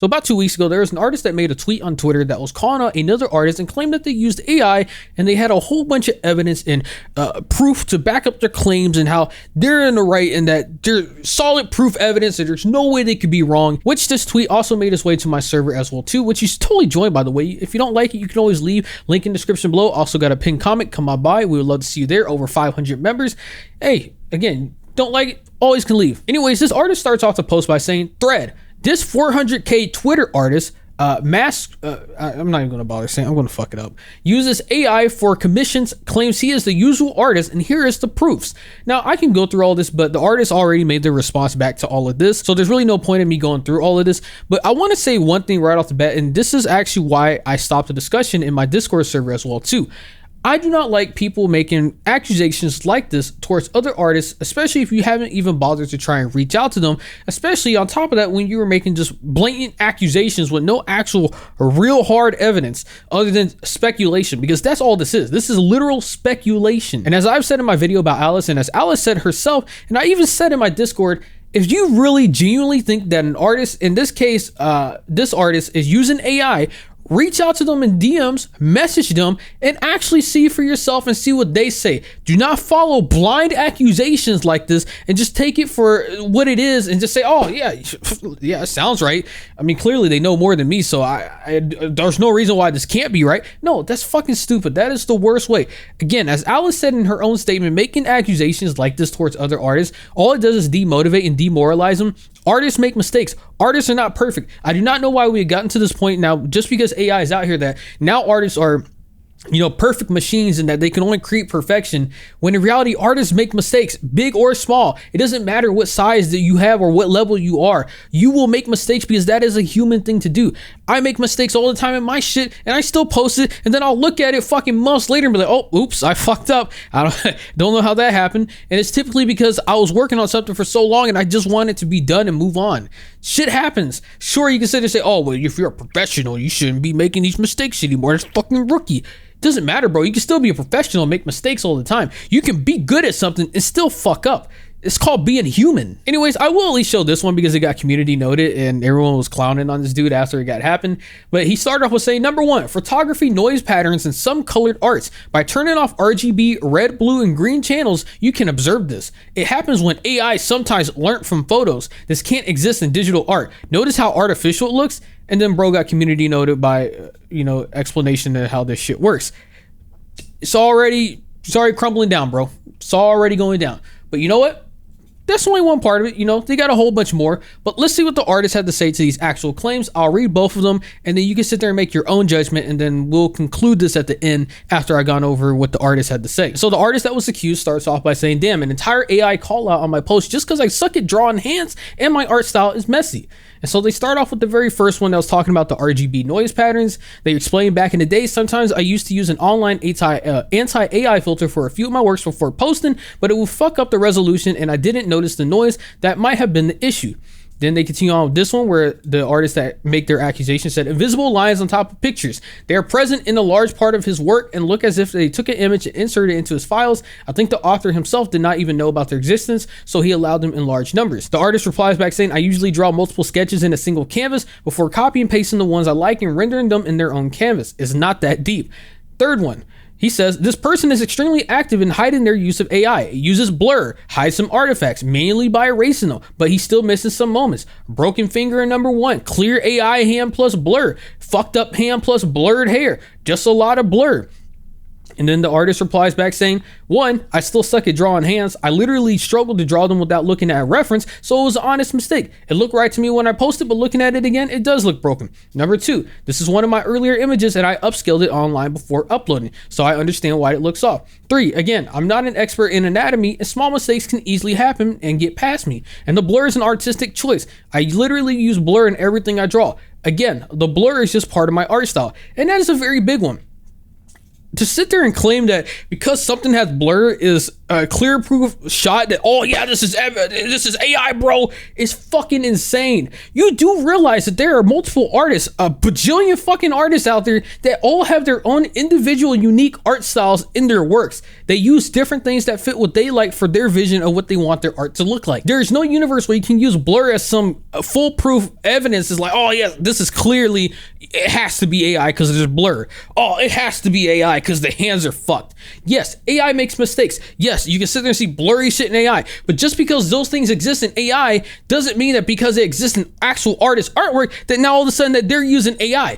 So about 2 weeks ago, there was an artist that made a tweet on Twitter that was calling out another artist and claimed that they used AI and they had a whole bunch of evidence and proof to back up their claims and how they're in the right and that there's solid proof evidence that there's no way they could be wrong, which this tweet also made its way to my server as well too, which you should totally join, by the way. If you don't like it, you can always leave. Link in the description below. Also got a pinned comment. Come on by. We would love to see you there. Over 500 members. Hey, again, don't like it, always can leave. Anyways, this artist starts off the post by saying, thread. This 400K Twitter artist, I'm not even gonna bother saying, I'm gonna fuck it up, uses AI for commissions, claims he is the usual artist, and here is the proofs. Now, I can go through all this, but the artist already made their response back to all of this, so there's really no point in me going through all of this, but I wanna say one thing right off the bat, and this is actually why I stopped the discussion in my Discord server as well too. I do not like people making accusations like this towards other artists, especially if you haven't even bothered to try and reach out to them, especially on top of that when you were making just blatant accusations with no actual real hard evidence other than speculation, because that's all this is. This is literal speculation. And as I've said in my video about Alice, and as Alice said herself, and I even said in my Discord, if you really genuinely think that an artist, in this case, this artist is using AI, reach out to them in DMs, message them, and actually see for yourself and see what they say. Do not follow blind accusations like this and just take it for what it is and just say, oh yeah, it sounds right. I mean, clearly they know more than me, so there's no reason why this can't be right. No, that's fucking stupid. That is the worst way. Again, as Alice said in her own statement, making accusations like this towards other artists, all it does is demotivate and demoralize them. Artists make mistakes. Artists are not perfect. I do not know why we had gotten to this point now, just because AI is out here, that now artists are, you know, perfect machines and that they can only create perfection, when in reality artists make mistakes, big or small. It doesn't matter what size that you have or what level you are. You will make mistakes because that is a human thing to do. I make mistakes all the time in my shit and I still post it, and then I'll look at it fucking months later and be like, oh, oops, I fucked up. I don't know how that happened. And it's typically because I was working on something for so long and I just want it to be done and move on. Shit happens. Sure, you can sit there and say, oh, well, if you're a professional, you shouldn't be making these mistakes anymore. It's fucking rookie. Doesn't matter, bro. You can still be a professional and make mistakes all the time. You can be good at something and still fuck up. It's called being human. Anyways, I will at least show this one because it got community noted and everyone was clowning on this dude after it got happened. But he started off with saying, number one, photography noise patterns and some colored arts. By turning off RGB, red, blue, and green channels, you can observe this. It happens when AI sometimes learnt from photos. This can't exist in digital art. Notice how artificial it looks? And then bro got community noted by, explanation of how this shit works. It's already crumbling down, bro. It's already going down. But you know what? That's only one part of it. They got a whole bunch more, but let's see what the artist had to say to these actual claims. I'll read both of them and then you can sit there and make your own judgment, and then we'll conclude this at the end after I gone over what the artist had to say. So the artist that was accused starts off by saying, damn, an entire AI call out on my post just because I suck at drawing hands and my art style is messy. And so they start off with the very first one that was talking about the RGB noise patterns. They explained back in the day, sometimes I used to use an online anti-AI filter for a few of my works before posting, but it would fuck up the resolution and I didn't notice the noise. That might have been the issue. Then they continue on with this one where the artists that make their accusation said, invisible lines on top of pictures. They are present in a large part of his work and look as if they took an image and inserted it into his files. I think the author himself did not even know about their existence, so he allowed them in large numbers. The artist replies back saying, I usually draw multiple sketches in a single canvas before copy and pasting the ones I like and rendering them in their own canvas. It's not that deep. Third one. He says, this person is extremely active in hiding their use of AI. It uses blur, hides some artifacts, mainly by erasing them, but he's still missing some moments. Broken finger in number one, clear AI hand plus blur, fucked up hand plus blurred hair, just a lot of blur. And then the artist replies back saying, one, I still suck at drawing hands. I literally struggled to draw them without looking at a reference, so it was an honest mistake. It looked right to me when I posted, but looking at it again, it does look broken. Number two, this is one of my earlier images and I upscaled it online before uploading, so I understand why it looks off. Three, again, I'm not an expert in anatomy and small mistakes can easily happen and get past me. And the blur is an artistic choice. I literally use blur in everything I draw. Again, the blur is just part of my art style, and that is a very big one. To sit there and claim that because something has blur is clear proof shot that, oh yeah, this is AI, bro, is fucking insane. You do realize that there are multiple artists, a bajillion fucking artists out there that all have their own individual unique art styles in their works. They use different things that fit what they like for their vision of what they want their art to look like. There is no universe where you can use blur as some foolproof evidence. Is like, oh yeah, this is clearly, it has to be AI because there's blur. Oh, it has to be AI because the hands are fucked. Yes, AI makes mistakes. Yes, you can sit there and see blurry shit in AI, but just because those things exist in AI doesn't mean that because they exist in actual artist artwork that now all of a sudden that they're using AI.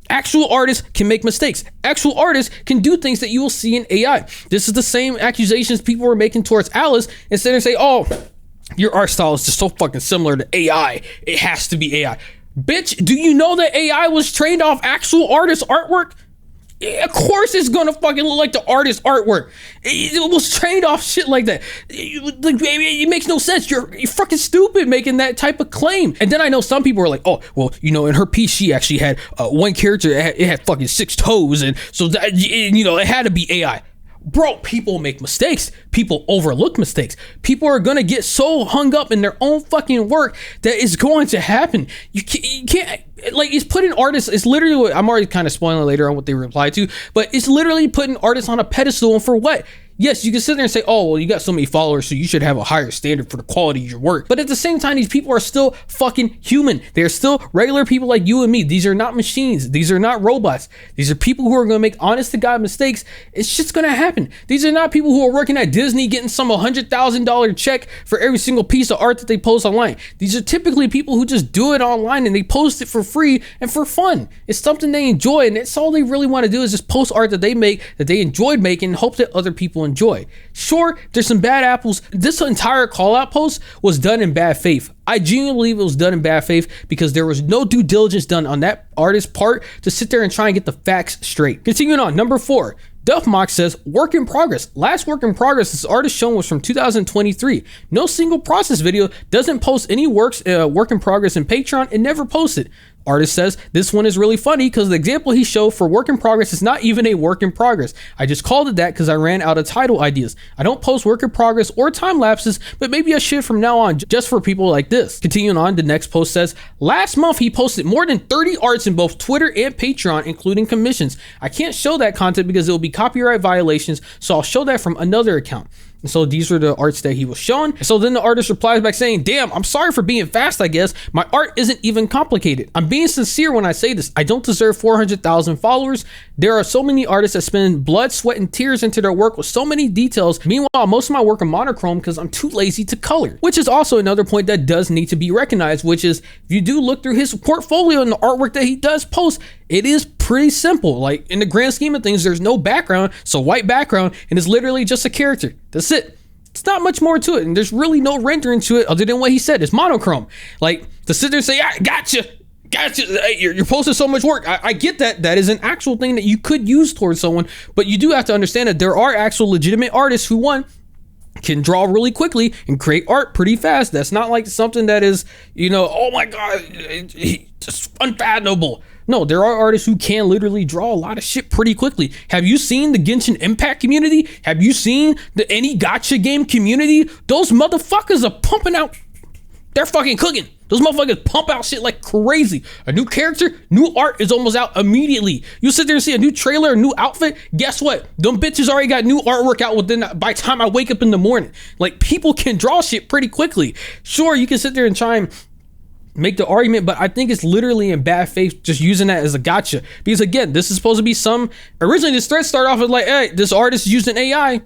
Actual artists can make mistakes. Actual artists can do things that you will see in AI. This is the same accusations people were making towards Alice, instead of say, oh, your art style is just so fucking similar to AI. It has to be AI. Bitch, do you know that AI was trained off actual artist artwork? Of course it's gonna fucking look like the artist artwork. It was trained off shit like that. It makes no sense. You're fucking stupid making that type of claim. And then I know some people are like, oh, well, you know, in her piece she actually had one character, it had fucking 6 toes, and so that, you know, it had to be AI. Bro, people make mistakes. People overlook mistakes. People are gonna get so hung up in their own fucking work that it's going to happen. You can't like, it's putting artists, it's literally what, I'm already kind of spoiling later on what they reply to, but it's literally putting artists on a pedestal, and for what? Yes, you can sit there and say, oh, well, you got so many followers, so you should have a higher standard for the quality of your work. But at the same time, these people are still fucking human. They're still regular people like you and me. These are not machines. These are not robots. These are people who are going to make honest to God mistakes. It's just going to happen. These are not people who are working at Disney getting some $100,000 check for every single piece of art that they post online. These are typically people who just do it online and they post it for free and for fun. It's something they enjoy, and it's all they really want to do is just post art that they make, that they enjoyed making, and hope that other people enjoy. Sure, there's some bad apples. This entire call out post was done in bad faith. I genuinely believe it was done in bad faith because there was no due diligence done on that artist's part to sit there and try and get the facts straight. Continuing on, number 4. Duffmox says, work in progress. Last work in progress this artist shown was from 2023. No single process video, doesn't post any work in progress in Patreon, and never posted. Artist says, this one is really funny because the example he showed for work in progress is not even a work in progress. I just called it that because I ran out of title ideas. I don't post work in progress or time lapses, but maybe I should from now on just for people like this. Continuing on, the next post says, last month he posted more than 30 arts in both Twitter and Patreon, including commissions. I can't show that content because it will be copyright violations, so I'll show that from another account. And so these are the arts that he was showing. So then the artist replies back saying, damn, I'm sorry for being fast, I guess. My art isn't even complicated. I'm being sincere when I say this. I don't deserve 400,000 followers. There are so many artists that spend blood, sweat, and tears into their work with so many details. Meanwhile, most of my work are monochrome because I'm too lazy to color. Which is also another point that does need to be recognized, which is if you do look through his portfolio and the artwork that he does post, it is pretty simple. Like in the grand scheme of things, there's no background. So white background, and it's literally just a character. That's it. It's not much more to it, and there's really no rendering to it other than what he said. It's monochrome. Like to sit there and say, I gotcha. You're posting so much work. I get that. That is an actual thing that you could use towards someone, but you do have to understand that there are actual legitimate artists who, one, can draw really quickly and create art pretty fast. That's not like something that is, you know, oh my God, just unfathomable. No, there are artists who can literally draw a lot of shit pretty quickly. Have you seen the Genshin Impact community? Have you seen any gacha game community? Those motherfuckers are pumping out. They're fucking cooking. Those motherfuckers pump out shit like crazy. A new character, new art is almost out immediately. You sit there and see a new trailer, a new outfit. Guess what? Them bitches already got new artwork out by the time I wake up in the morning. Like, people can draw shit pretty quickly. Sure, you can sit there and try and make the argument, but I think it's literally in bad faith just using that as a gotcha. Because again, this is supposed to be originally this thread started off as like, hey, this artist is using AI.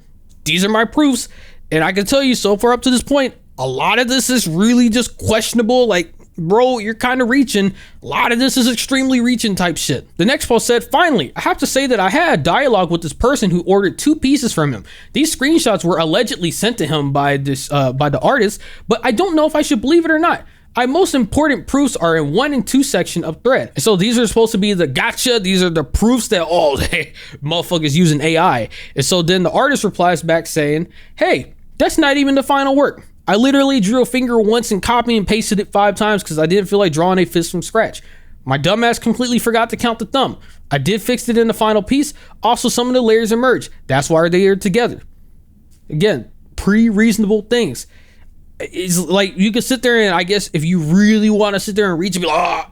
These are my proofs. And I can tell you so far up to this point, a lot of this is really just questionable. Like, bro, you're kind of reaching. A lot of this is extremely reaching type shit. The next post said, finally, I have to say that I had a dialogue with this person who ordered 2 pieces from him. These screenshots were allegedly sent to him by the artist, but I don't know if I should believe it or not. My most important proofs are in 1 and 2 section of thread. And so these are supposed to be the gotcha. These are the proofs that, oh, hey, motherfuckers using AI. And so then the artist replies back saying, hey, that's not even the final work. I literally drew a finger once and copied and pasted it 5 times because I didn't feel like drawing a fist from scratch. My dumbass completely forgot to count the thumb. I did fix it in the final piece. Also, some of the layers emerged. That's why they are together. Again, pre-reasonable things. It's like you could sit there and I guess if you really want to sit there and reach and be like,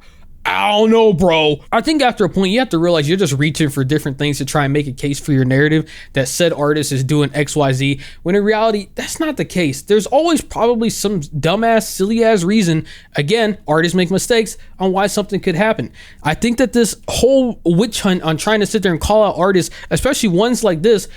I don't know, bro. I think after a point, you have to realize you're just reaching for different things to try and make a case for your narrative that said artist is doing XYZ, when in reality, that's not the case. There's always probably some dumbass, silly ass reason. Again, artists make mistakes on why something could happen. I think that this whole witch hunt on trying to sit there and call out artists, especially ones like this,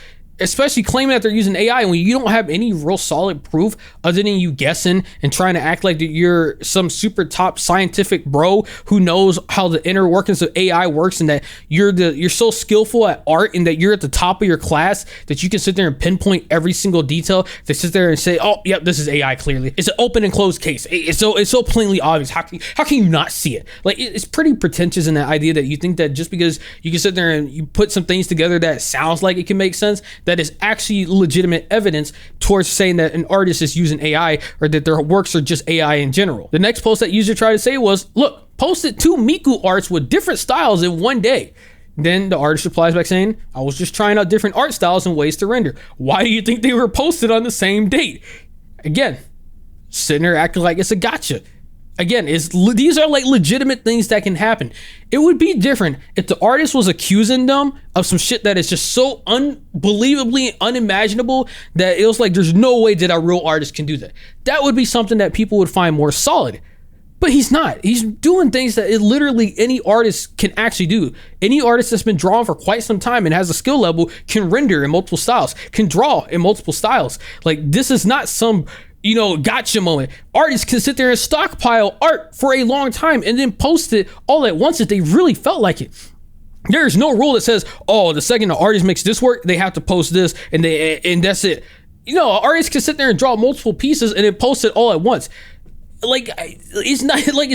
especially claiming that they're using AI when you don't have any real solid proof other than you guessing and trying to act like you're some super top scientific bro who knows how the inner workings of AI works, and that you're so skillful at art and that you're at the top of your class that you can sit there and pinpoint every single detail to sit there and say, oh, yep, this is AI clearly. It's an open and closed case. It's so plainly obvious. How can you not see it? Like, it's pretty pretentious in that idea that you think that just because you can sit there and you put some things together that sounds like it can make sense, that is actually legitimate evidence towards saying that an artist is using AI or that their works are just AI in general. The next post that user tried to say was, look, posted 2 Miku arts with different styles in one day. Then the artist replies back saying, I was just trying out different art styles and ways to render. Why do you think they were posted on the same date? Again, sitting there acting like it's a gotcha. Again, these are like legitimate things that can happen. It would be different if the artist was accusing them of some shit that is just so unbelievably unimaginable that it was like, there's no way that a real artist can do that. That would be something that people would find more solid. But he's not. He's doing things that literally any artist can actually do. Any artist that's been drawing for quite some time and has a skill level can render in multiple styles, can draw in multiple styles. Like, this is not some gotcha moment. Artists can sit there and stockpile art for a long time and then post it all at once if they really felt like it. There's no rule that says, oh, the second the artist makes this work, they have to post this and that's it. Artists can sit there and draw multiple pieces and then post it all at once. It's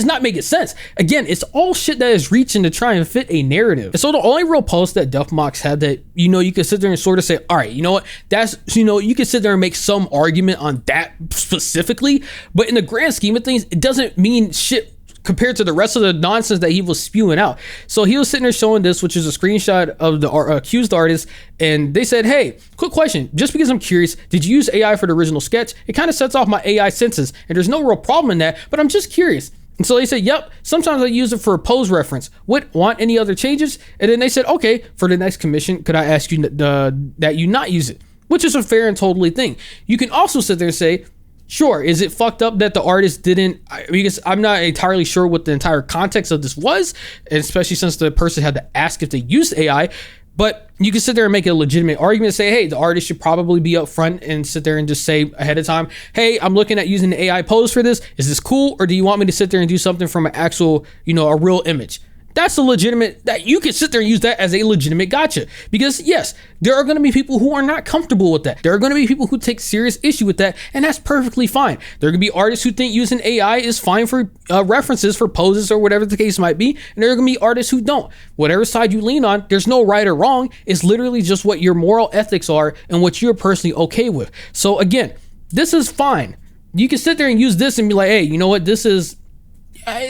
not making sense. Again, it's all shit that is reaching to try and fit a narrative. And so the only real post that Duffmox had that, you could sit there and sort of say, all right, you know what? That's, you could sit there and make some argument on that specifically, but in the grand scheme of things, it doesn't mean shit compared to the rest of the nonsense that he was spewing out. So he was sitting there showing this, which is a screenshot of the accused artist, and they said, hey, quick question, just because I'm curious, did you use AI for the original sketch? It kind of sets off my AI senses, and there's no real problem in that, but I'm just curious. And so they said, yep, sometimes I use it for a pose reference. Want any other changes? And then they said, okay, for the next commission, could I ask you that you not use it? Which is a fair and totally thing. You can also sit there and say, sure, is it fucked up that the artist didn't, because I'm not entirely sure what the entire context of this was, and especially since the person had to ask if they used AI, but you can sit there and make a legitimate argument and say, hey, the artist should probably be upfront and sit there and just say ahead of time, hey, I'm looking at using the AI pose for this. Is this cool? Or do you want me to sit there and do something from an actual, a real image? That's a legitimate, that you can sit there and use that as a legitimate gotcha. Because yes, there are going to be people who are not comfortable with that. There are going to be people who take serious issue with that, and that's perfectly fine. There are going to be artists who think using AI is fine for references for poses or whatever the case might be, and there are going to be artists who don't. Whatever side you lean on, there's no right or wrong. It's literally just what your moral ethics are and what you're personally okay with. So again, this is fine. You can sit there and use this and be like, hey, you know what, this is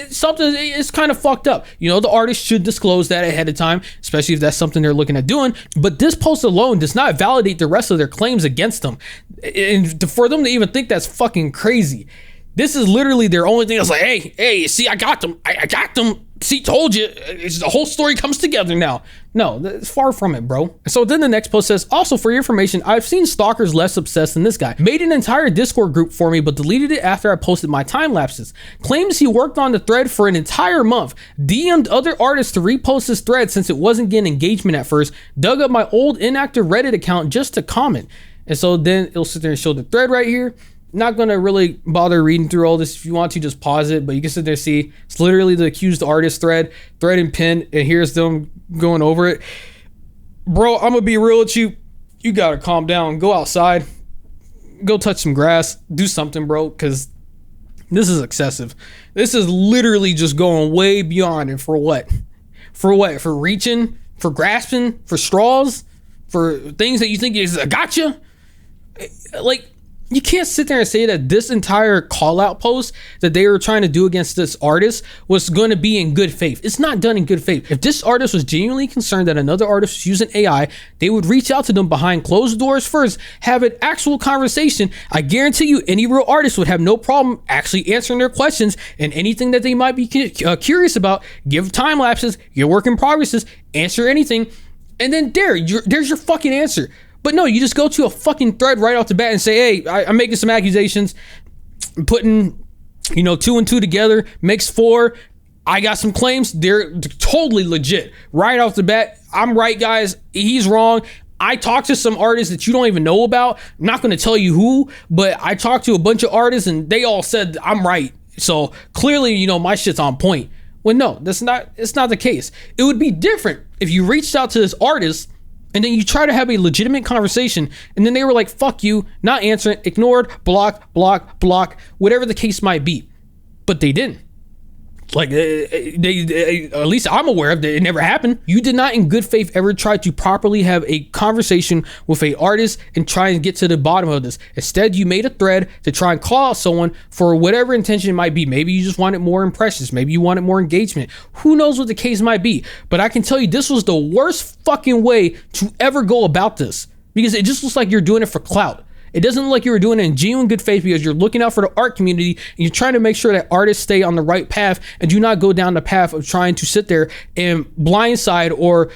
something, it's kind of fucked up. The artist should disclose that ahead of time, especially if that's something they're looking at doing. But this post alone does not validate the rest of their claims against them. And for them to even think that's fucking crazy. This is literally their only thing. It's like, hey, see, I got them. I got them. See, told you. The whole story comes together now. No, it's far from it, bro. So then the next post says, also for your information, I've seen stalkers less obsessed than this guy. Made an entire Discord group for me, but deleted it after I posted my time lapses. Claims he worked on the thread for an entire month. DM'd other artists to repost his thread since it wasn't getting engagement at first. Dug up my old inactive Reddit account just to comment. And so then it'll sit there and show the thread right here. Not gonna really bother reading through all this. If you want to, just pause it, but you can sit there and see it's literally the accused artist thread and pin, and here's them going over it. Bro, I'm gonna be real with you. You gotta calm down. Go outside, go touch some grass, do something, bro, because this is excessive. This is literally just going way beyond. And for what? For reaching, for grasping, for straws, for things that you think is a gotcha. Like, You can't sit there and say that this entire call out post that they were trying to do against this artist was going to be in good faith. It's not done in good faith. If this artist was genuinely concerned that another artist was using AI, they would reach out to them behind closed doors first, have an actual conversation. I guarantee you any real artist would have no problem actually answering their questions, and anything that they might be curious about, give time lapses, your work in progresses, answer anything, and then there's your fucking answer. But no, you just go to a fucking thread right off the bat and say, hey, I'm making some accusations, putting, 2 and 2 together makes 4. I got some claims. They're totally legit. Right off the bat, I'm right, guys. He's wrong. I talked to some artists that you don't even know about. I'm not going to tell you who, but I talked to a bunch of artists and they all said I'm right. So clearly, my shit's on point. Well, no, it's not the case. It would be different if you reached out to this artist and then you try to have a legitimate conversation, and then they were like, fuck you, not answering, ignored, block, whatever the case might be. But they didn't. Like, they at least I'm aware of that, it never happened. You did not in good faith ever try to properly have a conversation with a artist and try and get to the bottom of this. Instead, you made a thread to try and call out someone for whatever intention it might be. Maybe you just wanted more impressions. Maybe you wanted more engagement. Who knows what the case might be? But I can tell you this was the worst fucking way to ever go about this, because it just looks like you're doing it for clout. It doesn't look like you were doing it in genuine good faith, because you're looking out for the art community and you're trying to make sure that artists stay on the right path and do not go down the path of trying to sit there and blindside or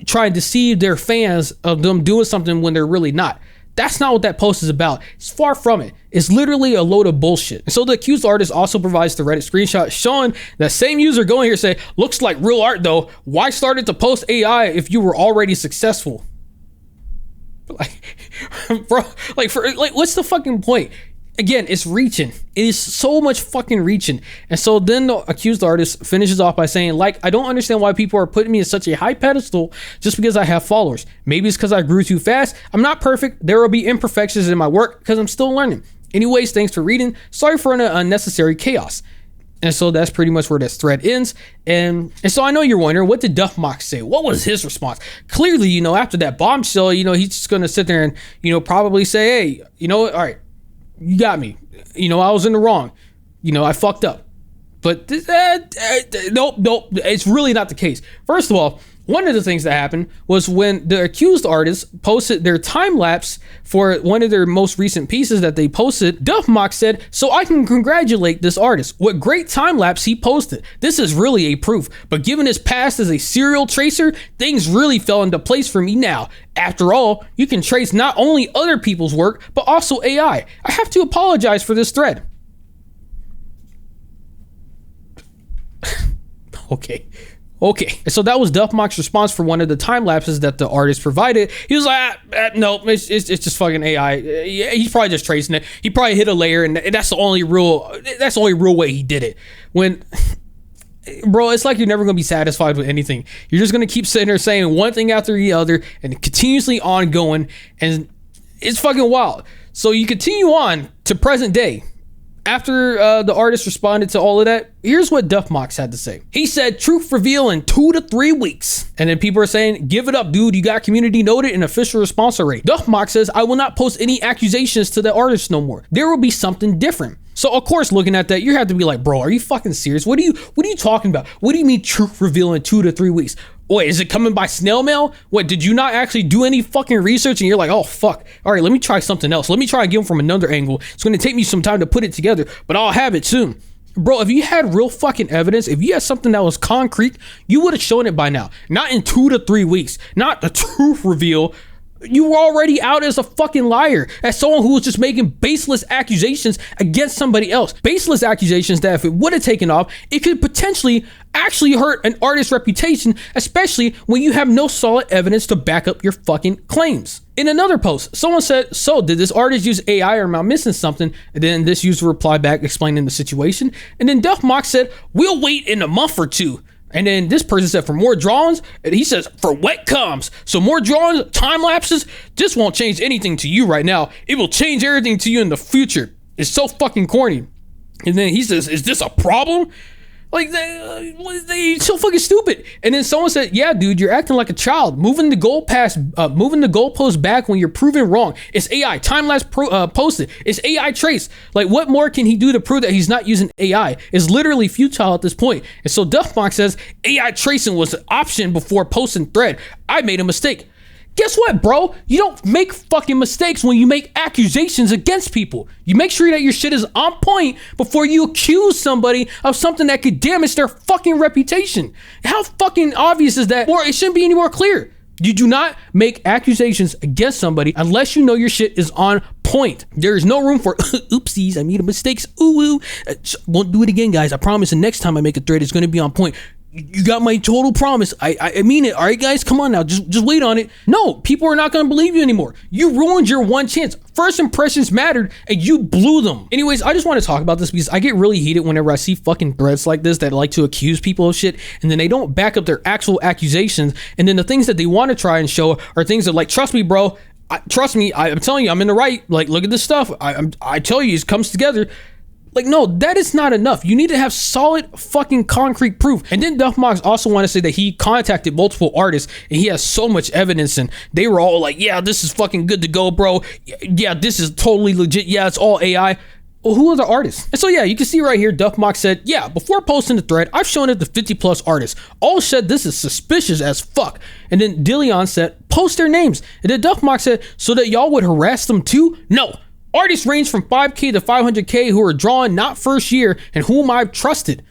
try and deceive their fans of them doing something when they're really not. That's not what that post is about. It's far from it. It's literally a load of bullshit. And so the accused artist also provides the Reddit screenshot showing that same user going here say, looks like real art though. Why started to post AI if you were already successful? What's the fucking point? Again, it's reaching. It is so much fucking reaching. And so then the accused artist finishes off by saying, I don't understand why people are putting me in such a high pedestal just because I have followers. Maybe it's because I grew too fast. I'm not perfect. There will be imperfections in my work because I'm still learning. Anyways, thanks for reading. Sorry for an unnecessary chaos. And so that's pretty much where this thread ends. And so I know you're wondering, what did Duffmox say? What was his response? Clearly, after that bombshell, he's just going to sit there and, probably say, hey, all right, you got me. I was in the wrong. I fucked up. But nope, it's really not the case. First of all, one of the things that happened was when the accused artist posted their time lapse for one of their most recent pieces that they posted, Duffmox said, so I can congratulate this artist. What great time lapse he posted. This is really a proof. But given his past as a serial tracer, things really fell into place for me now. After all, you can trace not only other people's work, but also AI. I have to apologize for this thread. Okay. So that was Duffmox's response for one of the time lapses that the artist provided. He was like, no, it's just fucking AI. He's probably just tracing it. He probably hit a layer, and that's the only real way he did it. When, bro, it's like you're never gonna be satisfied with anything. You're just gonna keep sitting there saying one thing after the other and continuously ongoing, and it's fucking wild. So you continue on to present day. After the artist responded to all of that, here's what Duffmox had to say. He said, truth reveal in 2 to 3 weeks. And then people are saying, give it up, dude. You got community noted and official response already. Duffmox says, I will not post any accusations to the artist no more. There will be something different. So of course, looking at that, you have to be like, bro, are you fucking serious? What are you talking about? What do you mean truth reveal in 2 to 3 weeks? Wait, is it coming by snail mail? What, did you not actually do any fucking research and you're like, oh fuck, all right, let me try something else. Let me try and get them from another angle. It's going to take me some time to put it together, but I'll have it soon. Bro, if you had real fucking evidence, if you had something that was concrete, you would have shown it by now. Not in 2 to 3 weeks, not the truth reveal. You were already out as a fucking liar, as someone who was just making baseless accusations against somebody else. Baseless accusations that if it would have taken off, it could potentially actually hurt an artist's reputation, especially when you have no solid evidence to back up your fucking claims. In another post, someone said, so did this artist use AI or am I missing something? And then this user replied back explaining the situation. And then Duffmox said, we'll wait in a month or two. And then this person said, for more drawings, and he says, for what comes. So more drawings, time lapses, this won't change anything to you right now. It will change everything to you in the future. It's so fucking corny. And then he says, is this a problem? Like they so fucking stupid. And then someone said, "Yeah, dude, you're acting like a child, moving the goalpost back when you're proven wrong. It's AI. Time lapse posted. It's AI trace. Like, what more can he do to prove that he's not using AI? It's literally futile at this point." And so Duffbox says, "AI tracing was an option before posting thread. I made a mistake." Guess what, bro? You don't make fucking mistakes when you make accusations against people. You make sure that your shit is on point before you accuse somebody of something that could damage their fucking reputation. How fucking obvious is that? Or it shouldn't be any more clear. You do not make accusations against somebody unless you know your shit is on point. There is no room for oopsies, I made a mistakes. Ooh, won't do it again, guys. I promise the next time I make a thread, it's going to be on point. You got my total promise. I mean it. All right, guys, come on now. Just wait on it. No, people are not going to believe you anymore. You ruined your one chance. First impressions mattered and you blew them. Anyways, I just want to talk about this because I get really heated whenever I see fucking threads like this that like to accuse people of shit and then they don't back up their actual accusations. And then the things that they want to try and show are things that, like, trust me, bro. Trust me. I'm telling you, I'm in the right. Like, look at this stuff. I tell you, it comes together. Like, no, that is not enough. You need to have solid fucking concrete proof. And then Duffbox also want to say that he contacted multiple artists and he has so much evidence and they were all like, yeah, this is fucking good to go, bro. Yeah, this is totally legit. Yeah, it's all AI. Well, who are the artists? And so, yeah, you can see right here, Duffbox said, yeah, before posting the thread, I've shown it to 50 plus artists. All said this is suspicious as fuck. And then Dillion said, post their names. And then Duffbox said, so that y'all would harass them too? No. Artists range from 5K to 500K who are drawn not first year and whom I've trusted.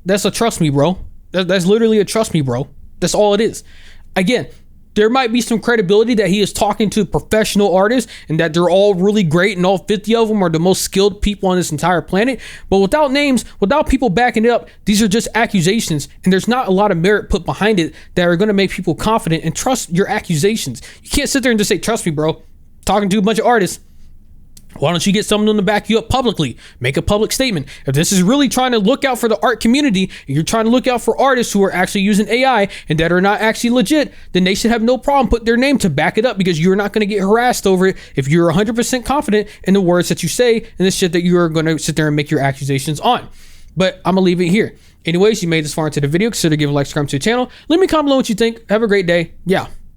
That's a trust me, bro. That's literally a trust me, bro. That's all it is. Again, there might be some credibility that he is talking to professional artists and that they're all really great and all 50 of them are the most skilled people on this entire planet. But without names, without people backing it up, these are just accusations and there's not a lot of merit put behind it that are going to make people confident and trust your accusations. You can't sit there and just say, trust me, bro. Talking to a bunch of artists. Why don't you get someone to back you up publicly? Make a public statement. If this is really trying to look out for the art community, and you're trying to look out for artists who are actually using AI and that are not actually legit, then they should have no problem putting their name to back it up because you're not going to get harassed over it if you're 100% confident in the words that you say and the shit that you're going to sit there and make your accusations on. But I'm going to leave it here. Anyways, you made this far into the video. Consider giving a like, subscribe to the channel. Let me comment below what you think. Have a great day. Yeah.